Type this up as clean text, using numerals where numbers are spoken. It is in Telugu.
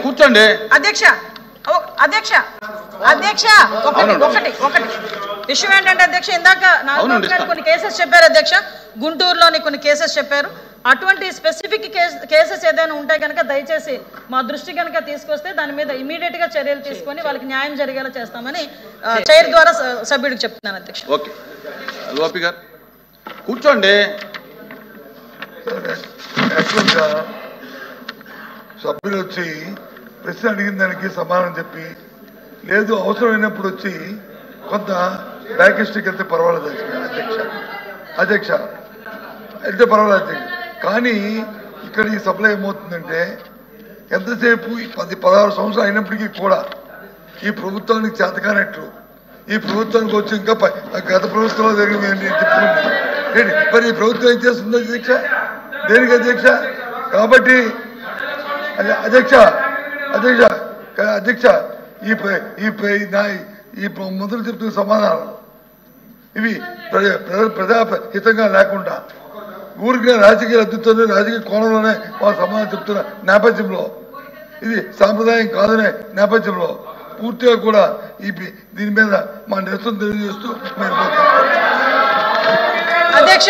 కూర్చోండి అధ్యక్ష అధ్యక్ష అధ్యక్ష ఒకటి విషయం ఏంటంటే అధ్యక్ష ఇందాక నాగబాబు కొన్ని కేసెస్ చెప్పారు అధ్యక్ష గుంటూరులోని కొన్ని కేసెస్ చెప్పారు అటువంటి స్పెసిఫిక్ కేసెస్ ఏదైనా ఉంటే కనుక దయచేసి మా దృష్టి కనుక తీసుకొస్తే దాని మీద ఇమీడియట్ గా చర్యలు తీసుకొని వాళ్ళకి న్యాయం జరిగేలా చేస్తామని చైర్ ద్వారా సభ్యుడికి చెప్తున్నాను అధ్యక్ష. ఓకే లోపి గారు కూర్చోండి. సభ్యులు వచ్చి ప్రశ్న అడిగిన దానికి సమాధానం చెప్పి లేదు అవసరమైనప్పుడు వచ్చి కొంత బ్యాక్ హిస్టరీకి వెళ్తే పర్వాలేదు అధ్యక్ష వెళ్తే పర్వాలేదు అధ్యక్ష. కానీ ఇక్కడ ఈ సభలో ఏమవుతుందంటే ఎంతసేపు 10-16 సంవత్సరాలు అయినప్పటికీ కూడా ఈ ప్రభుత్వానికి చేతకానట్లు ఈ ప్రభుత్వానికి వచ్చి ఇంకా గత ప్రభుత్వంలో జరిగింది మరి ఈ ప్రభుత్వం ఏం చేస్తుంది అధ్యక్ష దేనికి అధ్యక్ష కాబట్టి అధ్యక్ష ఈ మొదలు చెప్తున్న సమాధానాలు ఇవి ప్రజాహితంగా లేకుండా ఊరికి రాజకీయ అద్దుతోనే రాజకీయ కోణంలోనే వాళ్ళు సమాధానం చెప్తున్న నేపథ్యంలో ఇది సాంప్రదాయం కాదనే నేపథ్యంలో పూర్తిగా కూడా దీని మీద మా నిరసన తెలియజేస్తూ మేము అధ్యక్ష